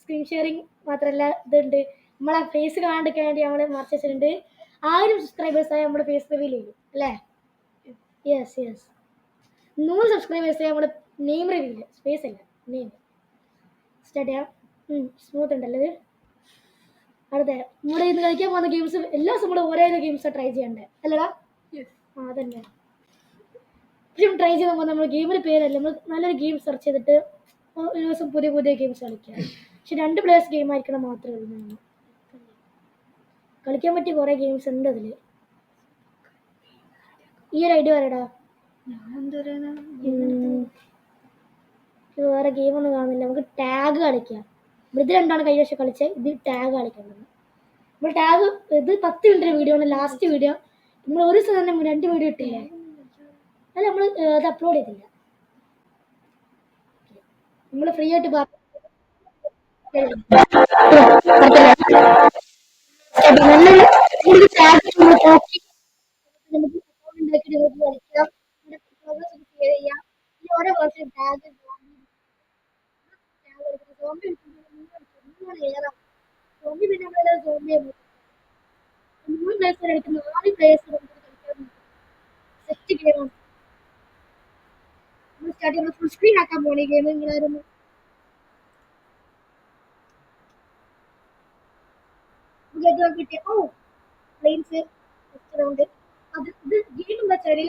Screen sharing മാത്രമല്ല ഇതുണ്ട്. നമ്മളെ ഫേസ് കാണാണ്ടിരിക്കാൻ വേണ്ടി നമ്മൾ മറച്ച് വെച്ചിട്ടുണ്ട്. 1000 സബ്സ്ക്രൈബേഴ്സായി നമ്മുടെ ഫേസ് റിവീൽ ചെയ്യും അല്ലേ? Yes yes. 100 സബ്സ്ക്രൈബേഴ്സായി നമ്മുടെ നെയിം റിവീൽ, സ്പേസ് അല്ല നെയിം. സ്റ്റാർട്ട് ചെയ്യാം. സ്മൂത്ത് ഉണ്ടല്ലോ ഇത്. അതെ, നമ്മുടെ ഇന്ന് കളിക്കാൻ പോകുന്ന ഗെയിംസ് എല്ലാ ദിവസവും നമ്മൾ ഓരോ ഗെയിംസ് ട്രൈ ചെയ്യണ്ടേ അല്ലടാ? അതന്നെ. പക്ഷെ ട്രൈ ചെയ്ത് നോക്കുമ്പോൾ നമ്മൾ ഗെയിമിന് പേരല്ല, നമ്മൾ നല്ലൊരു ഗെയിം സെർച്ച് ചെയ്തിട്ട് ഒരു ദിവസം പുതിയ പുതിയ ഗെയിംസ് കളിക്കുക. പക്ഷെ 2 പ്ലേയേഴ്സ് ഗെയിം ആയിരിക്കണം മാത്രമേ ഉള്ളൂ. കളിക്കാൻ പറ്റിയ കുറേ ഗെയിംസ് ഉണ്ട് അതിൽ. ഈ ഒരു ഐഡിയ പറയടാ. വേറെ ഗെയിമൊന്നും കാണുന്നില്ല. നമുക്ക് ടാഗ് കളിക്കാം. ഇത് രണ്ടാണ് കഴിഞ്ഞ വർഷം കളിച്ചത്. ഇത് ടാഗ് കളിക്കേണ്ടത്. നമ്മൾ ടാഗ് ഇത് 10 മിനിറ്റ് വീഡിയോ ആണ് ലാസ്റ്റ് വീഡിയോ. നമ്മൾ ഒരു ദിവസം തന്നെ 2 വീഡിയോ ഇട്ടില്ലേ? അല്ല, നമ്മൾ അത് അപ്ലോഡ് ചെയ്തില്ല. നമ്മൾ ഫ്രീ ആയിട്ട് ഓരോ വർഷം ടാഗ് പിന്നെ നമ്മളെ സോംബി 3 പ്ലേയേഴ്സ് കളിക്കുന്ന 4 പ്ലേയേഴ്സ് സെറ്റ് ഗെയിമാണ്. നമ്മൾ സ്റ്റാർട്ട് ചെയ്യുമ്പോൾ ഫുൾ സ്ക്രീൻ ആക്കാൻ പോണേ ഗെയിം. നിങ്ങളായിരുന്നു കിട്ടിയ പ്ലെയിൻസ് റൗണ്ട്. അത് ഇത് ഗെയിം എന്താ വെച്ചാൽ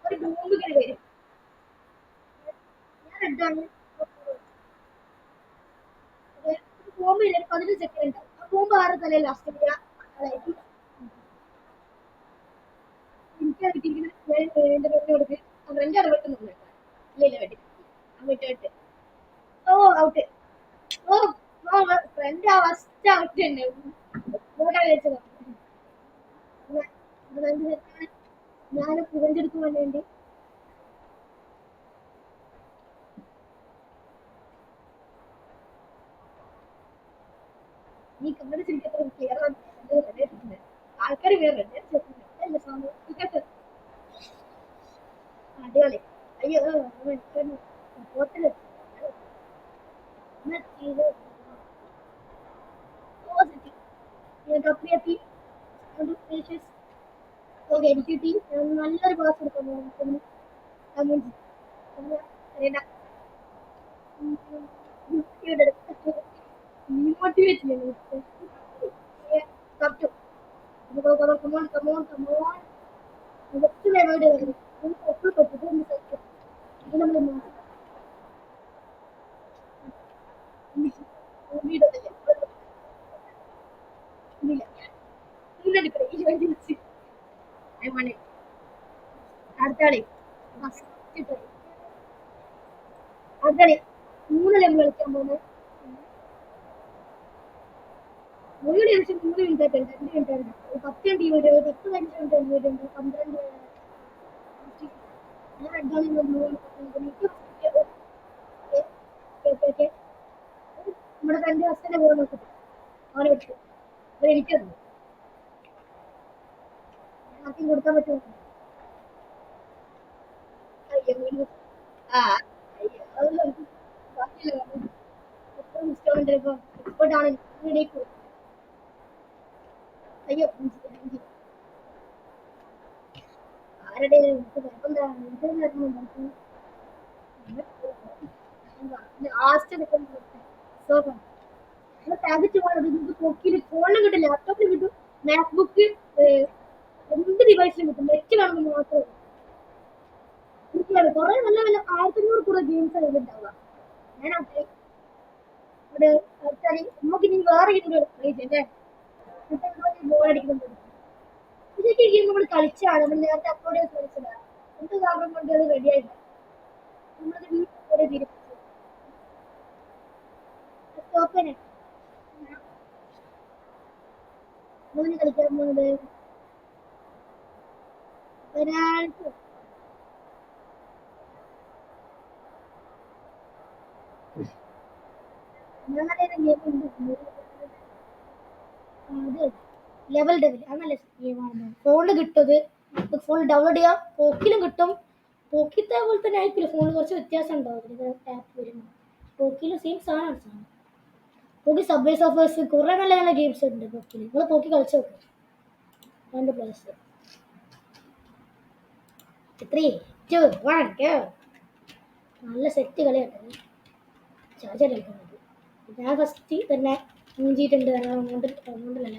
ഒരു ബോംബ് ഇങ്ങനെ വരും. ഞാൻ റെഡാണ്. ബോംബ് 15 സെക്കൻഡ് ഉണ്ടാവും. ആ ബോംബ് ആറ് തലയിൽ ലാസ്റ്റ് വരിക. അതായത് എനിക്ക് കിട്ടിയിരിക്കുന്നത് എന്റെ പേര് കൊടുക്ക്. ഫ്രണ്ട് അവിടെ വെട്ടുന്നുണ്ട്. ഇല്ല വെട്ടി വിട്ട് ഔട്ട്. ഫ്രണ്ട് ആ ഫസ്റ്റ് ഔട്ട് തന്നെ. ഞാൻ പ്രിവെന്റ് എടുക്കുവാൻ വേണ്ടി ഈ കണ്ണട ചിരിക്കത്ര ക്ലിയർ ആൾക്കാർ വേറെ അടിപൊളി. അയ്യോ പോത്തില് കപ്പിയെത്തി. ഓക്കെ, എനിക്ക് കിട്ടി. നല്ലൊരു ക്ലാസ് എടുക്കുന്നു. Motivate cup. Come on come on come on. അടുത്താളി അടുത്താളി 3 ലെവൽ കളിക്കാൻ പോകുന്നത്. 3 minute 3 minute 2 minute 10 team 10 15 minute 12 നമ്മുടെ ഫ്രണ്ട് ഹസ്ബൻഡ് പോകാൻ നോക്കിട്ട് അവനെ വിട്ടു. എനിക്ക് ആർക്കും കൊടുക്കാൻ പറ്റുമോ? അയ്യോ ആരുടെ ഫോണിലും കിട്ടും, ലാപ്ടോപ്പിലും കിട്ടും, മാക്ബുക്ക് എന്ത് ഡിവൈസിലും കിട്ടും. നെറ്റ് കാണുമ്പോൾ മാത്രമേ കുറെ നല്ല നല്ല 1500 കൂടെ ഗെയിംസ് അതിലുണ്ടാവുക. ഞാൻ നമുക്ക് ഇനി വേറെ അല്ലേ ബോൾ അടിക്കുന്നുണ്ട്. ഇതൊക്കെ ഗെയിം നമ്മൾ കളിച്ചാണ്. നമ്മൾ നേരത്തെ അപ്ലോഡ് ചെയ്ത് കളിച്ചതാ. എന്ത് കാരണം കൊണ്ട് അത് റെഡി ആയില്ല. നമ്മളത് വീട്ടിൽ തീരുമാനിച്ചു. മൂന്ന് കളിക്കാൻ പോകുന്നത് ഒരാൾക്ക് ലെവൽ ഡെവൽ അത് നല്ല ഗെയിമാണ്. ഫോണിൽ കിട്ടുന്നത് ഫോണിൽ ഡൗൺലോഡ് ചെയ്യാം. പോക്കിലും കിട്ടും. പോക്കിത്തെ പോലെ തന്നെ ആയിരിക്കില്ല. ഫോണിൽ കുറച്ച് വ്യത്യാസം ഉണ്ടാവും. ആപ്പ് വരുമ്പോൾ പോക്കിലും സെയിം സാധനമാണ്. പോക്കി സബ്വേ സർഫേഴ്സ് കുറേ നല്ല നല്ല ഗെയിംസ് ഉണ്ട് പോക്കിൽ. നിങ്ങൾ പോക്കി കളിച്ചു നോക്ക്. 2 പ്ലേയേഴ്സ്. 3 2 1 ഗോ. നല്ല സെറ്റ് കളിയാണ്. ചാർജർ കളിക്കുന്നത്. ഞാൻ ഫസ്റ്റ് തന്നെ മൂഞ്ചിയിട്ടുണ്ട്. അങ്ങോട്ടല്ല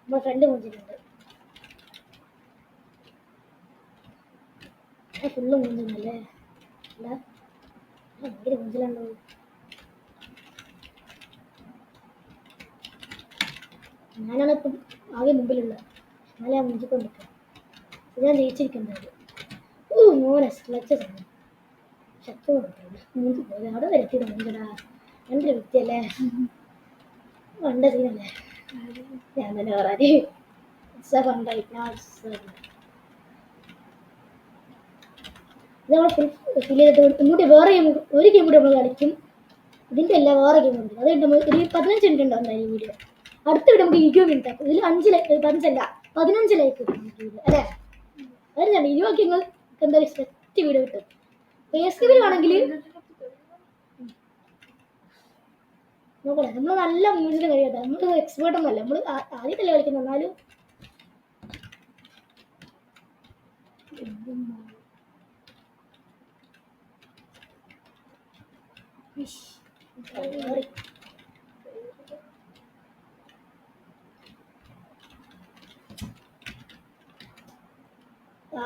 നമ്മുടെ ഫ്രണ്ട് മൂഞ്ചിയിട്ടുണ്ട്. ഫുള്ള് മൂഞ്ചുന്നല്ലേ. അല്ല ഭയങ്കര മൂഞ്ചലാണോ. ഞാനാണ് ഇപ്പം ആകെ മുമ്പിലുള്ള. എന്നാലും ഞാൻ മൂഞ്ചിക്കൊണ്ടിരിക്കുക. ഞാൻ ജയിച്ചിരിക്കുന്നത്. മോനെ ലച്ച സമയം ശക്തി കൊടുക്കില്ല. മൂഞ്ചി പോയത് അവിടെ വരത്തി മൂഞ്ചടാ. എൻ്റെ വ്യക്തിയല്ലേ. പണ്ട സീനല്ലേ. ഞാൻ തന്നെ പറയാറ് പണ്ടായി. ഇത് നമ്മൾ ഫിൽ ചെയ്തിട്ട് ഇങ്ങോട്ട് വേറെ ഗെയിം, ഒരു ഗെയിം കൂടി നമ്മൾ കളിക്കും. ഇതിൻ്റെ അല്ല വേറെ ഗെയിം ഉണ്ട്. അത് നമ്മൾ ഒരു 15 മിനിറ്റ് ഉണ്ടാവും ഈ വീഡിയോ. അടുത്ത വീഡിയോ നമുക്ക് 20 മിനിറ്റ് ആക്കും. ഇതിൽ 15 ലൈക്ക് അല്ലേ. അതായത് 20 നിങ്ങൾക്ക് എന്തായാലും സെറ്റ് വീഡിയോ കിട്ടും. ഫേസ്ബുക്കിൽ ആണെങ്കിൽ നോക്കണേ, നമ്മൾ നല്ല മ്യൂസിക് കഴിയട്ടെ. നമ്മൾ എക്സ്പേർട്ട് ഒന്നല്ല, നമ്മൾ ആദ്യത്തല്ലേ കളിക്കുന്നത്. എന്നാലും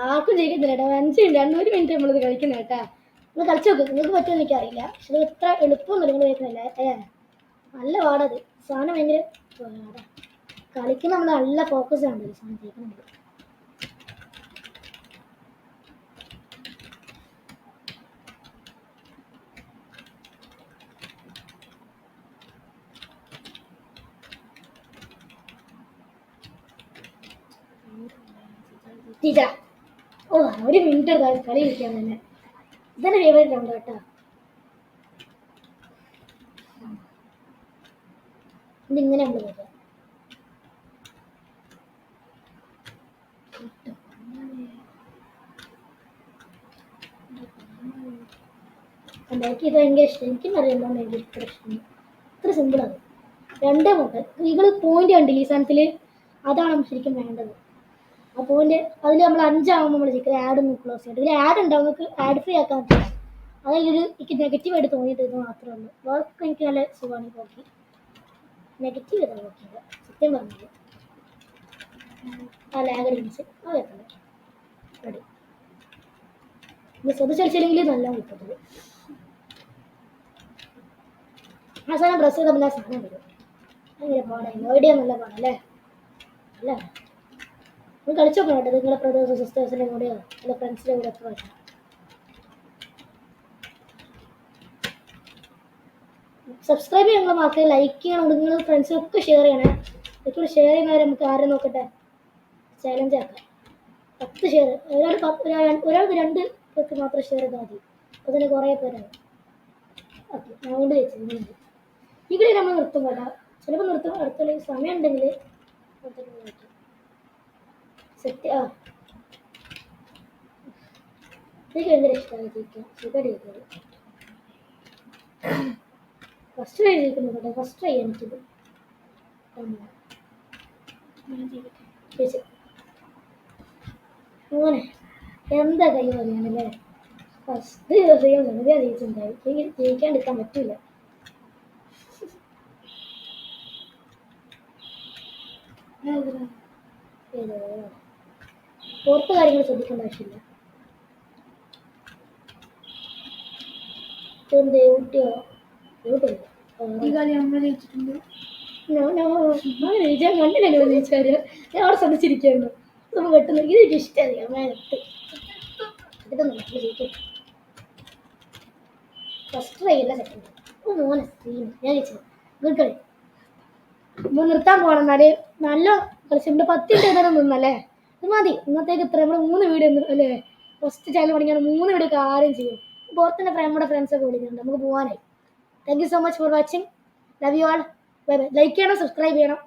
ആർക്കും ജയിക്കുന്നില്ല. 1 മിനിറ്റ് നമ്മളിത് കളിക്കുന്നത് കേട്ടാ. നിങ്ങൾ കളിച്ചു നോക്ക്. നിങ്ങൾക്ക് പറ്റുമെന്ന് എനിക്കറിയില്ല. പക്ഷെ ഇത് എത്ര എളുപ്പമൊന്നും നിങ്ങൾ കേൾക്കുന്നില്ല. നല്ല പാടത് സാധനം. ഭയങ്കര പാടാ. കളിക്കുന്ന നമ്മൾ നല്ല ഫോക്കസ് ആണ് സാധനം ജയിക്കുന്നുണ്ട്. ടീച്ചർ 1 മിനിറ്റ് കളി കളിക്കാൻ തന്നെ. ഇതെന്നെ ഫേവറേറ്റ് റൗണ്ട് കേട്ടോ. ഇതിങ്ങനെ നമ്മൾ കേൾക്കാം. എനിക്ക് ഇത് ഭയങ്കര ഇഷ്ടം. എനിക്കും അറിയാം ഭയങ്കര ഇഷ്ടം. ഇത്ര സിമ്പിളാണ്. 2 മുട്ട നിങ്ങൾ പോയിന്റ് കണ്ടില്ല ഈ സാധനത്തിൽ. അതാണ് ശരിക്കും വേണ്ടത്. ആ പോയിന്റ് അതിൽ നമ്മൾ 5 ആകുമ്പോൾ നമ്മൾ ശരിക്കും ആഡ് ഒന്ന് ക്ലോസ് ചെയ്യണം. ഇതിൽ ആഡ് ഉണ്ടാവും. നമുക്ക് ആഡ് ഫ്രീ ആക്കാൻ പറ്റില്ല. അതായത് എനിക്ക് നെഗറ്റീവായിട്ട് തോന്നിയിട്ട് ഇത് മാത്രമേ ഉള്ളൂ. വർക്ക് എനിക്ക് നല്ല സുഖമാണ്. നോക്കി നെഗറ്റീവ് ചെയ്താൽ നോക്കിയത് സത്യം പറഞ്ഞത്. ആ ലാഗടിച്ച് ആ കേട്ടത് റെഡി. ശ്രദ്ധിച്ചടിച്ചില്ലെങ്കിൽ നല്ല കിട്ടത്. ആ സാധനം പ്രസ് ചെയ്താൽ പിന്നെ ആ സാധനം വരും. ഭയങ്കര പാടായി. ഐഡിയ നല്ല പാടല്ലേ. അല്ല നിങ്ങൾ കളിച്ചു നോക്കണം കേട്ടോ. നിങ്ങളുടെ ബ്രദേഴ്സോ സിസ്റ്റേഴ്സിൻ്റെ കൂടെയോ അല്ല ഫ്രണ്ട്സിൻ്റെ കൂടെ ഒക്കെ കളിക്കാം. സബ്സ്ക്രൈബ് ചെയ്യണം. മാത്രമേ ലൈക്ക് ചെയ്യണം. നിങ്ങൾ ഫ്രണ്ട്സിനൊക്കെ ഷെയർ ചെയ്യണേ. ഇതൊക്കെ ഷെയർ ചെയ്യുന്നവരെ നമുക്ക് ആരും നോക്കട്ടെ ചാലഞ്ച് ആക്കാം. 10 ഷെയർ. ഒരാൾക്ക് 2 പേർക്ക് മാത്രം ഷെയർ ചെയ്താൽ മതി. അപ്പോൾ തന്നെ കുറേ പേരാണ്. ഓക്കെ ഞാൻ കൊണ്ട് വെച്ചു. ഇവിടെ നമ്മൾ നിർത്തും കേട്ടോ. ചിലപ്പോൾ നിർത്തും. അടുത്തുള്ള സമയം ഉണ്ടെങ്കിൽ സെറ്റ്. എനിക്ക് ഭയങ്കര ഇഷ്ടമായി ജയിക്കാൻ. സുഖമായിട്ട് ജയിക്കുന്നത്. ഫസ്റ്റ് ട്രൈ ജയിക്കുന്നു കേട്ടോ. ഫസ്റ്റ് ട്രൈ എനിക്കിത് മോനെ എന്താ കൈ പറയാനല്ലേ. ഫസ്റ്റ് ദിവസം വെറുതെ ജയിച്ചിട്ടുണ്ടായി. ജയിക്കാണ്ടിരിക്കാൻ പറ്റില്ല. പുറത്ത് കാര്യങ്ങൾ ശ്രദ്ധിക്കേണ്ട ആവശ്യമില്ല. എന്ത് ഊട്ടിയോ ജയിച്ചാൽ കണ്ടില്ലല്ലോ ജയിച്ചാൽ. ഞാൻ അവിടെ ശ്രദ്ധിച്ചിരിക്കുന്നു. നമ്മൾ വെട്ടുന്ന ഇതൊക്കെ ഇഷ്ടമല്ല. അമ്മത്ത് ഇതൊന്നും ജയിക്കും. ഫസ്റ്റ് ട്രൈ അല്ല സെക്കൻഡ്. മോനെ സ്ക്രീൻ ഞാൻ ജയിച്ചത്. ഗുഡ് കളി. നമ്മൾ നിർത്താൻ പോകണം. എന്നാല് നല്ല കളിച്ചിട്ടുണ്ട്. 10 മിനിറ്റ് നിന്നല്ലേ. ഇത് മതി ഇന്നത്തേക്ക്. ഇത്ര നമ്മൾ 3 വീഡിയോ അല്ലേ. ഫസ്റ്റ് ചാനൽ തുടങ്ങിയാണ് 3 വീഡിയോ ഒക്കെ ആരും ചെയ്യും. പുറത്തുനിന്ന് നമ്മുടെ ഫ്രണ്ട്സൊക്കെ വിളിക്കുന്നുണ്ട്. നമുക്ക് പോകാനായി. Thank you so much for watching. Love you all. Bye bye. Like ചെയ്യണം, സബ്സ്ക്രൈബ് ചെയ്യണം.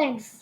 താങ്ക്സ്.